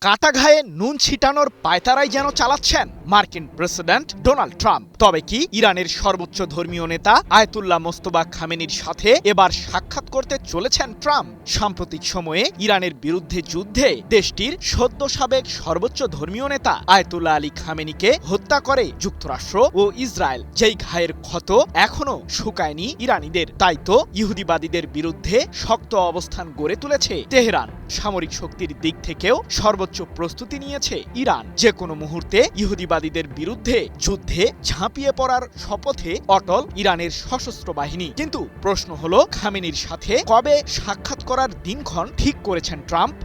কাটা ঘায়ে নুন ছিটানোর পায়তারাই যেন চালাচ্ছেন মার্কিন প্রেসিডেন্ট ডোনাল্ড ট্রাম্প। তবে কি ইরানের সর্বোচ্চ ধর্মীয় নেতা আয়াতুল্লাহ মোস্তফা খামেনির সাথে এবার সাক্ষাৎ করতে চলেছেন ট্রাম্প? সাম্প্রতিক সময়ে ইরানের বিরুদ্ধে যুদ্ধে দেশটির সদ্য সাবেক সর্বোচ্চ ধর্মীয় নেতা আয়াতুল্লাহ আলী খামেনিকে হত্যা করে যুক্তরাষ্ট্র ও ইসরায়েল, যেই ঘায়ের ক্ষত এখনো শুকায়নি ইরানিদের। তাই তো ইহুদিবাদীদের বিরুদ্ধে শক্ত অবস্থান গড়ে তুলেছে তেহরান। সামরিক শক্তির দিক থেকেও সর্বোচ্চ প্রস্তুতি নিয়েছে ইরান। যে কোনো মুহূর্তে ইহুদিবাদীদের বিরুদ্ধে যুদ্ধে ঝাঁপিয়ে পড়ার শপথে অটল ইরানের সশস্ত্র বাহিনী। কিন্তু প্রশ্ন হলো, খামেনির সাথে কবে সাক্ষাৎ করার দিনক্ষণ ঠিক করেছেন ট্রাম্প?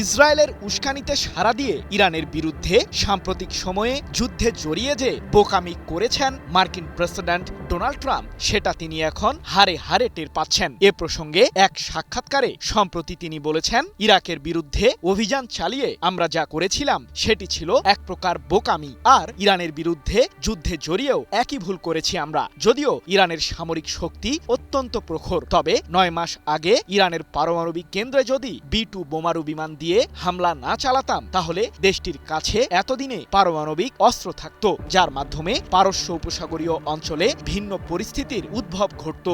ইসরায়েলের উস্কানিতে সাড়া দিয়ে ইরানের বিরুদ্ধে সাম্প্রতিক সময়ে যুদ্ধে জড়িয়ে যে বোকামি করেছেন মার্কিন প্রেসিডেন্ট ডোনাল্ড ট্রাম্প, সেটা তিনি এখন হারে হারে টের পাচ্ছেন। এ প্রসঙ্গে এক সাক্ষাৎকারে সম্প্রতি তিনি বলেছেন, ইরাকের বিরুদ্ধে অভিযান চালিয়ে আমরা যা করেছিলাম সেটি ছিল এক প্রকার বোকামি, আর ইরানের বিরুদ্ধে যুদ্ধে জড়িয়েও একই ভুল করেছি আমরা। যদিও ইরানের সামরিক শক্তি অত্যন্ত প্রখর, তবে 9 মাস আগে ইরানের পারমাণবিক কেন্দ্রে যদি B-2 বোমারু বিমান দিয়ে হামলা না চালাতাম, তাহলে দেশটির কাছে এতদিনে পারমাণবিক অস্ত্র থাকত, যার মাধ্যমে পারস্য উপসাগরীয় অঞ্চলে ভিন্ন পরিস্থিতির উদ্ভব ঘটত।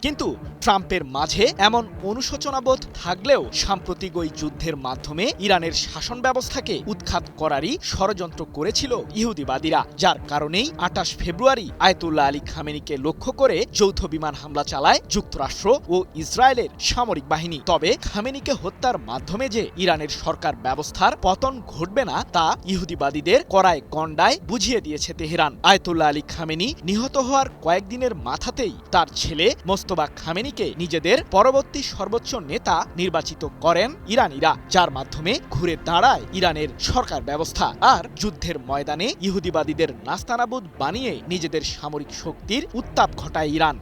কিন্তু ট্রাম্পের মাঝে এমন অনুশোচনাবোধ থাকলেও সাম্প্রতিক ওই যুদ্ধের মাধ্যমে ইরানের শাসন ব্যবস্থাকে উৎখাত করারই ষড়যন্ত্র করেছিল ইহুদিবাদীরা, যার কারণেই 28 ফেব্রুয়ারি আয়াতুল্লাহ আলী খামেনিকে লক্ষ্য করে যৌথ বিমান হামলা চালায় যুক্তরাষ্ট্র ও ইসরায়েলের সামরিক বাহিনী। তবে খামেনিকে হত্যার মাধ্যমে যে ইরানের সরকার ব্যবস্থার পতন ঘটবে না, তা ইহুদিবাদীদের কড়ায় গণ্ডায় বুঝিয়ে দিয়েছে তেহরান। আয়াতুল্লাহ আলী খামেনি নিহত হওয়ার কয়েকদিনের মাথাতেই তার ছেলে মোস্তফা খামেনিকে নিজেদের পরবর্তী সর্বোচ্চ নেতা নির্বাচিত করেন ইরানিরা, যার মাধ্যমে ঘুরে দাঁড়ায় ইরানের সরকার ব্যবস্থা। আর যুদ্ধের ময়দানে ইহুদিবাদীদের নাস্তানাবুদ বানিয়ে নিজেদের সামরিক শক্তির উত্তাপ ঘটায় ইরান।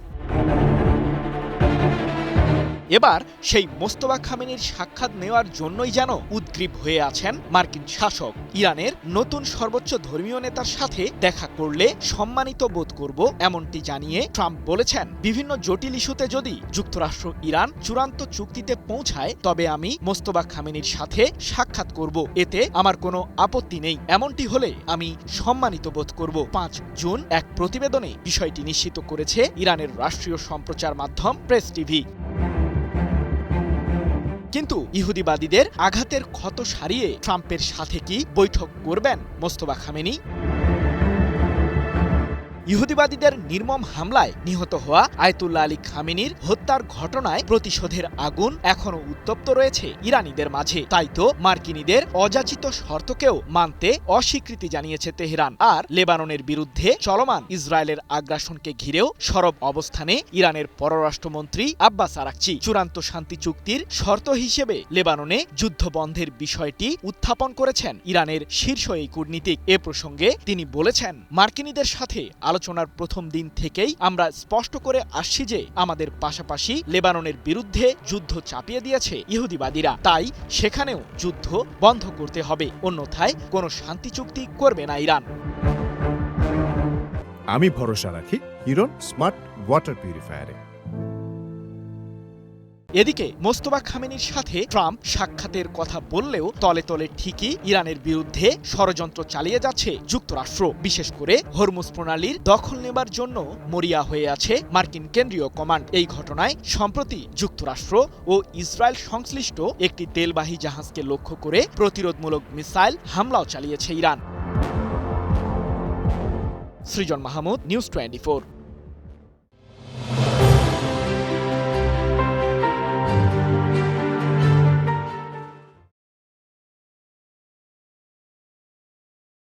এবার সেই মোস্তফা খামেনির সাক্ষাৎ নেওয়ার জন্যই যেন উদ্গ্রীব হয়ে আছেন মার্কিন শাসক। ইরানের নতুন সর্বোচ্চ ধর্মীয় নেতার সাথে দেখা করলে সম্মানিত বোধ করব, এমনটি জানিয়ে ট্রাম্প বলেছেন, বিভিন্ন জটিল ইস্যুতে যদি যুক্তরাষ্ট্র ইরান চূড়ান্ত চুক্তিতে পৌঁছায়, তবে আমি মোস্তফা খামেনির সাথে সাক্ষাৎ করব, এতে আমার কোনো আপত্তি নেই। এমনটি হলে আমি সম্মানিত বোধ করব। 5 জুন এক প্রতিবেদনে বিষয়টি নিশ্চিত করেছে ইরানের রাষ্ট্রীয় সম্প্রচার মাধ্যম প্রেস টিভি। কিন্তু ইহুদিবাদীদের আঘাতের ক্ষত সারিয়ে ট্রাম্পের সাথে কি বৈঠক করবেন মোস্তফা খামেনি? ইহুদিবাদীদের নির্মম হামলায় নিহত হওয়া আয়াতুল্লাহ আলী খামেনির হত্যার ঘটনায় প্রতিশোধের আগুন এখনো উত্তপ্ত রয়েছে ইরানিদের মাঝে। তাই তো মার্কিনীদের অযাচিত শর্তকেও মানতে অস্বীকৃতি জানিয়েছে তেহরান। আর লেবাননের বিরুদ্ধে চলমান ইসরায়েলের আগ্রাসনকে ঘিরেও সরব অবস্থানে ইরানের পররাষ্ট্রমন্ত্রী আব্বাস আরাকচি। চূড়ান্ত শান্তি চুক্তির শর্ত হিসেবে লেবাননে যুদ্ধ বন্ধের বিষয়টি উত্থাপন করেছেন ইরানের শীর্ষ এই কূটনীতিক। এ প্রসঙ্গে তিনি বলেছেন, মার্কিনীদের সাথে আলোচনার প্রথম দিন থেকেই আমরা স্পষ্ট করে আসছি যে আমাদের পাশাপাশি লেবাননের বিরুদ্ধে যুদ্ধ চাপিয়ে দিয়েছে ইহুদিবাদীরা, তাই সেখানেও যুদ্ধ বন্ধ করতে হবে, অন্যথায় কোনো শান্তি চুক্তি করবে না ইরান। আমি ভরসা রাখি হিরন স্মার্ট ওয়াটার পিউরিফায়ারে। এদিকে মোস্তফা খামেনির সাথে ট্রাম্প সাক্ষাতের কথা বললেও তলে তলে ঠিকই ইরানের বিরুদ্ধে ষড়যন্ত্র চালিয়ে যাচ্ছে যুক্তরাষ্ট্র। বিশেষ করে হরমুজ প্রণালীর দখল নেবার জন্য মরিয়া হয়ে আছে মার্কিন কেন্দ্রীয় কমান্ড। এই ঘটনায় সম্প্রতি যুক্তরাষ্ট্র ও ইসরায়েল সংশ্লিষ্ট একটি তেলবাহী জাহাজকে লক্ষ্য করে প্রতিরোধমূলক মিসাইল হামলাও চালিয়েছে ইরান। সৃজন মাহমুদ, নিউজ 24।